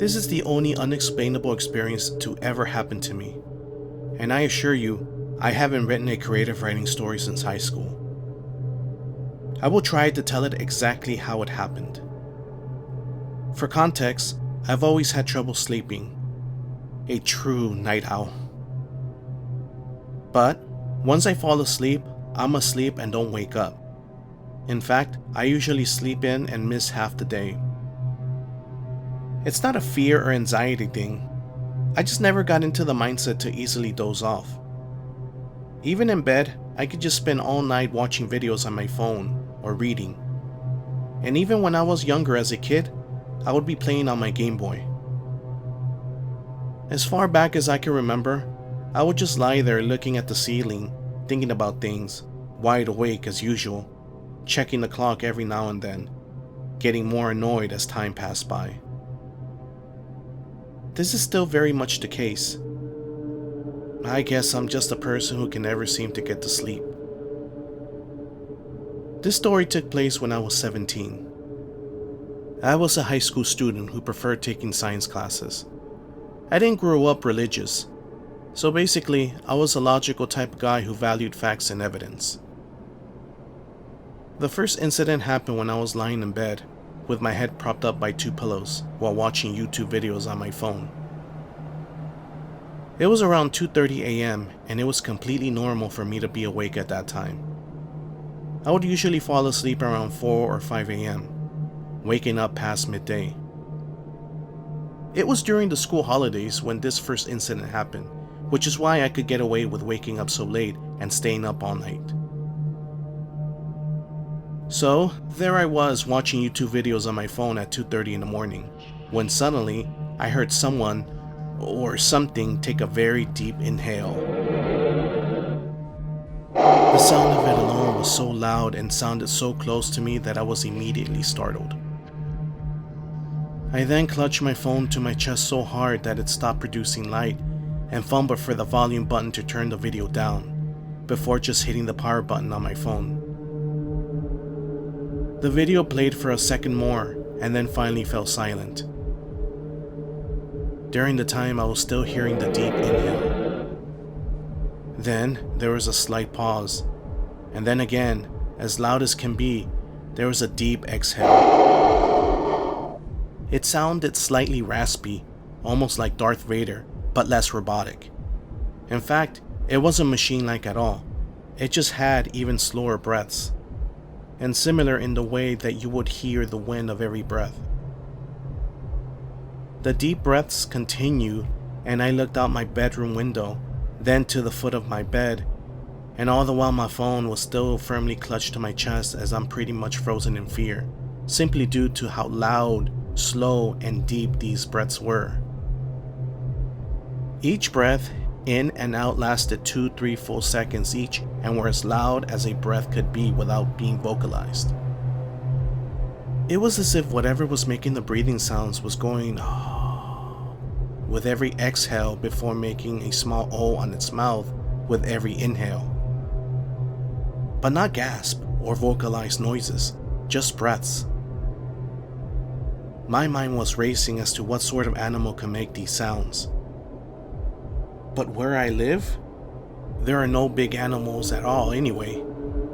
This is the only unexplainable experience to ever happen to me. And I assure you, I haven't written a creative writing story since high school. I will try to tell it exactly how it happened. For context, I've always had trouble sleeping. A true night owl. But once I fall asleep, I'm asleep and don't wake up. In fact, I usually sleep in and miss half the day. It's not a fear or anxiety thing. I just never got into the mindset to easily doze off. Even in bed, I could just spend all night watching videos on my phone or reading. And even when I was younger as a kid, I would be playing on my Game Boy. As far back as I can remember, I would just lie there looking at the ceiling, thinking about things, wide awake as usual, checking the clock every now and then, getting more annoyed as time passed by. This is still very much the case. I guess I'm just a person who can never seem to get to sleep. This story took place when I was 17. I was a high school student who preferred taking science classes. I didn't grow up religious, so basically I was a logical type of guy who valued facts and evidence. The first incident happened when I was lying in bed, with my head propped up by 2 pillows while watching YouTube videos on my phone. It was around 2:30 a.m. and it was completely normal for me to be awake at that time. I would usually fall asleep around 4 or 5 a.m., waking up past midday. It was during the school holidays when this first incident happened, which is why I could get away with waking up so late and staying up all night. So, there I was watching YouTube videos on my phone at 2:30 in the morning, when suddenly I heard someone or something take a very deep inhale. The sound of it alone was so loud and sounded so close to me that I was immediately startled. I then clutched my phone to my chest so hard that it stopped producing light and fumbled for the volume button to turn the video down, before just hitting the power button on my phone. The video played for a second more and then finally fell silent. During the time I was still hearing the deep inhale. Then there was a slight pause, and then again, as loud as can be, there was a deep exhale. It sounded slightly raspy, almost like Darth Vader, but less robotic. In fact, it wasn't machine-like at all. It just had even slower breaths, and similar in the way that you would hear the wind of every breath. The deep breaths continued, and I looked out my bedroom window, then to the foot of my bed, and all the while my phone was still firmly clutched to my chest as I'm pretty much frozen in fear, simply due to how loud, slow, and deep these breaths were. Each breath in and out lasted 2-3 full seconds each and were as loud as a breath could be without being vocalized. It was as if whatever was making the breathing sounds was going with every exhale before making a small O on its mouth with every inhale. But not gasp or vocalized noises, just breaths. My mind was racing as to what sort of animal can make these sounds. But where I live, there are no big animals at all anyway,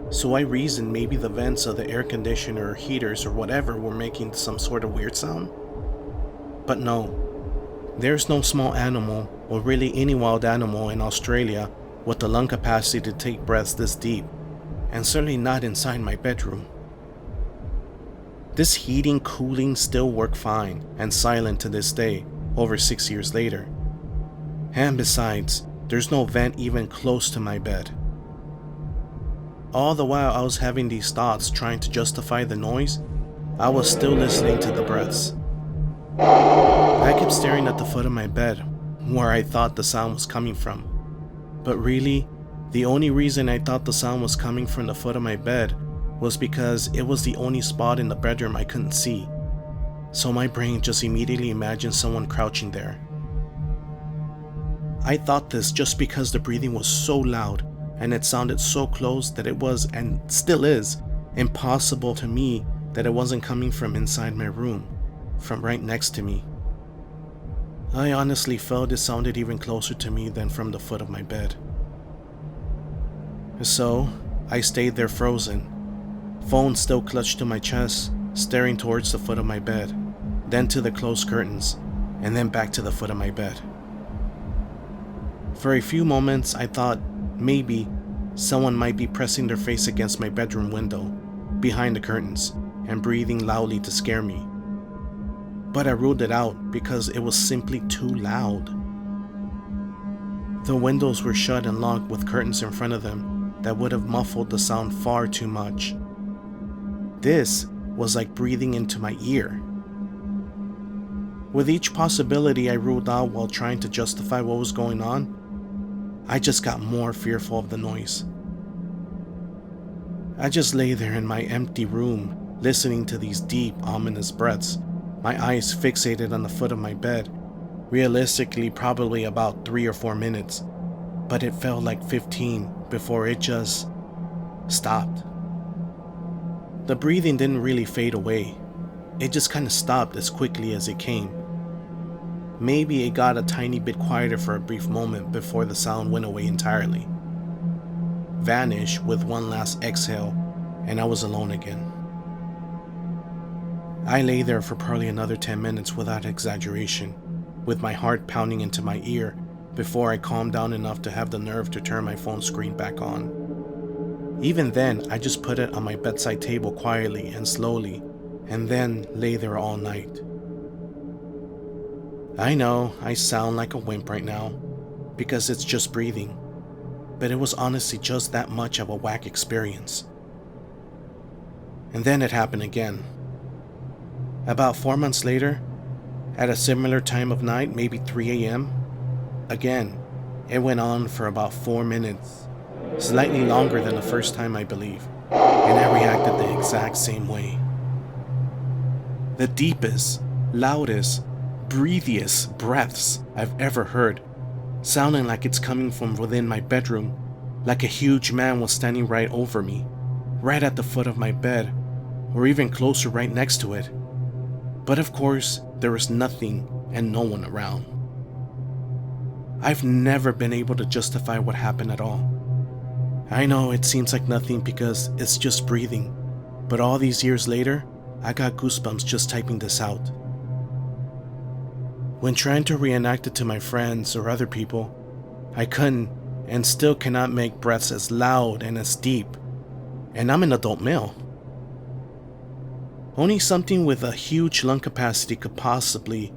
so I reasoned maybe the vents of the air conditioner or heaters or whatever were making some sort of weird sound. But no, there's no small animal, or really any wild animal in Australia with the lung capacity to take breaths this deep, and certainly not inside my bedroom. This heating, cooling still work fine and silent to this day, over 6 years later. And besides, there's no vent even close to my bed. All the while I was having these thoughts trying to justify the noise, I was still listening to the breaths. I kept staring at the foot of my bed, where I thought the sound was coming from. But really, the only reason I thought the sound was coming from the foot of my bed was because it was the only spot in the bedroom I couldn't see. So my brain just immediately imagined someone crouching there. I thought this just because the breathing was so loud and it sounded so close that it was, and still is, impossible to me that it wasn't coming from inside my room, from right next to me. I honestly felt it sounded even closer to me than from the foot of my bed. So, I stayed there frozen, phone still clutched to my chest, staring towards the foot of my bed, then to the closed curtains, and then back to the foot of my bed. For a few moments, I thought maybe someone might be pressing their face against my bedroom window, behind the curtains, and breathing loudly to scare me. But I ruled it out because it was simply too loud. The windows were shut and locked with curtains in front of them that would have muffled the sound far too much. This was like breathing into my ear. With each possibility I ruled out while trying to justify what was going on, I just got more fearful of the noise. I just lay there in my empty room, listening to these deep, ominous breaths, my eyes fixated on the foot of my bed, realistically probably about 3 or 4 minutes, but it felt like 15 before it just stopped. The breathing didn't really fade away, it just kind of stopped as quickly as it came. Maybe it got a tiny bit quieter for a brief moment before the sound went away entirely, vanished with one last exhale, and I was alone again. I lay there for probably another 10 minutes without exaggeration, with my heart pounding into my ear before I calmed down enough to have the nerve to turn my phone screen back on. Even then, I just put it on my bedside table quietly and slowly, and then lay there all night. I know I sound like a wimp right now, because it's just breathing, but it was honestly just that much of a whack experience. And then it happened again. About 4 months later, at a similar time of night, maybe 3 a.m., again, it went on for about 4 minutes, slightly longer than the first time I believe, and I reacted the exact same way. The deepest, loudest, breathiest breaths I've ever heard, sounding like it's coming from within my bedroom, like a huge man was standing right over me, right at the foot of my bed, or even closer right next to it. But of course, there was nothing and no one around. I've never been able to justify what happened at all. I know it seems like nothing because it's just breathing, but all these years later, I got goosebumps just typing this out. When trying to reenact it to my friends or other people, I couldn't and still cannot make breaths as loud and as deep, and I'm an adult male. Only something with a huge lung capacity could possibly,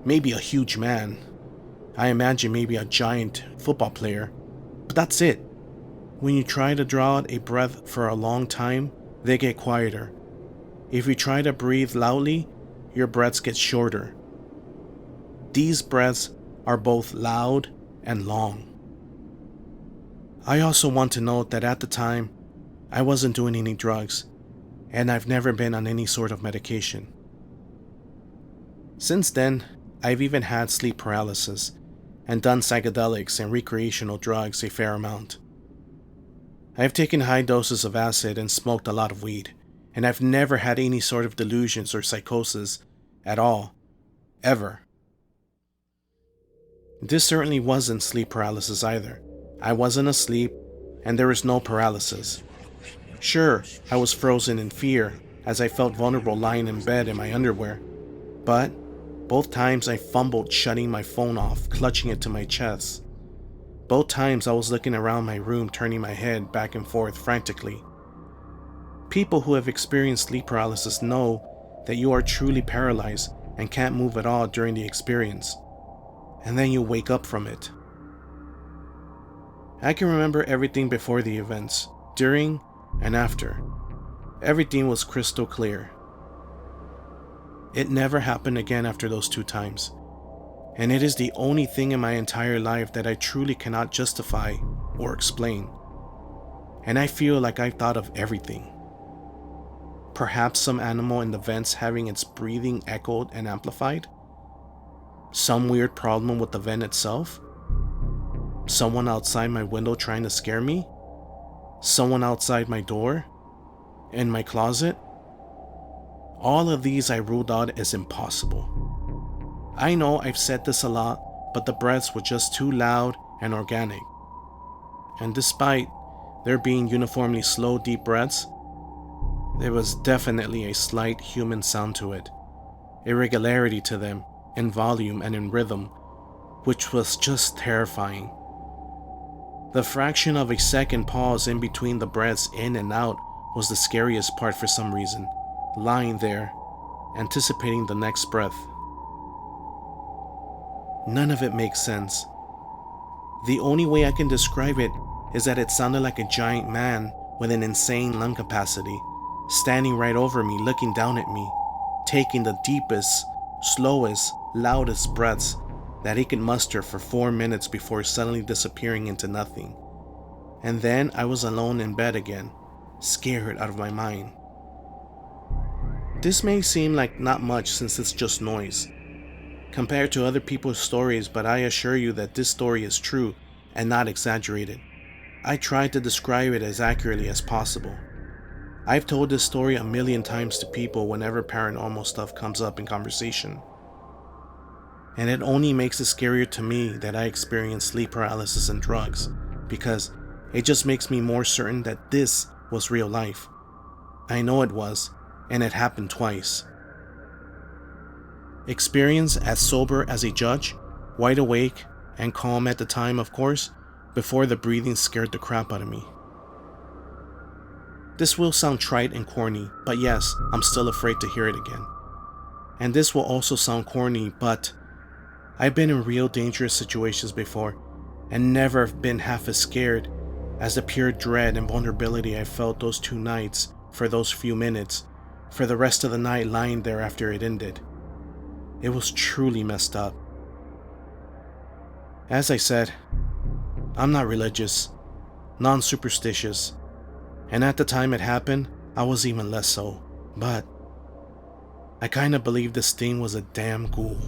maybe a huge man. I imagine maybe a giant football player, but that's it. When you try to draw out a breath for a long time, they get quieter. If you try to breathe loudly, your breaths get shorter. These breaths are both loud and long. I also want to note that at the time, I wasn't doing any drugs, and I've never been on any sort of medication. Since then, I've even had sleep paralysis and done psychedelics and recreational drugs a fair amount. I've taken high doses of acid and smoked a lot of weed, and I've never had any sort of delusions or psychosis at all, ever. This certainly wasn't sleep paralysis either. I wasn't asleep, and there was no paralysis. Sure, I was frozen in fear as I felt vulnerable lying in bed in my underwear, but both times I fumbled shutting my phone off, clutching it to my chest. Both times I was looking around my room, turning my head back and forth frantically. People who have experienced sleep paralysis know that you are truly paralyzed and can't move at all during the experience, and then you wake up from it. I can remember everything before the events, during, and after. Everything was crystal clear. It never happened again after those 2 times, and it is the only thing in my entire life that I truly cannot justify or explain. And I feel like I've thought of everything. Perhaps some animal in the vents having its breathing echoed and amplified? Some weird problem with the vent itself? Someone outside my window trying to scare me? Someone outside my door? In my closet? All of these I ruled out as impossible. I know I've said this a lot, but the breaths were just too loud and organic. And despite there being uniformly slow, deep breaths, there was definitely a slight human sound to it, irregularity to them, in volume and in rhythm, which was just terrifying. The fraction of a second pause in between the breaths in and out was the scariest part for some reason, lying there, anticipating the next breath. None of it makes sense. The only way I can describe it is that it sounded like a giant man with an insane lung capacity, standing right over me, looking down at me, taking the deepest, slowest, loudest breaths that he could muster for 4 minutes before suddenly disappearing into nothing. And then I was alone in bed again, scared out of my mind. This may seem like not much since it's just noise compared to other people's stories, but I assure you that this story is true and not exaggerated. I tried to describe it as accurately as possible. I've told this story a million times to people whenever paranormal stuff comes up in conversation. And it only makes it scarier to me that I experienced sleep paralysis and drugs, because it just makes me more certain that this was real life. I know it was, and it happened twice. Experience as sober as a judge, wide awake, and calm at the time, of course, before the breathing scared the crap out of me. This will sound trite and corny, but yes, I'm still afraid to hear it again. And this will also sound corny, but I've been in real dangerous situations before, and never been half as scared as the pure dread and vulnerability I felt those 2 nights, for those few minutes, for the rest of the night lying there after it ended. It was truly messed up. As I said, I'm not religious, non-superstitious, and at the time it happened, I was even less so, but I kinda believe this thing was a damn ghoul.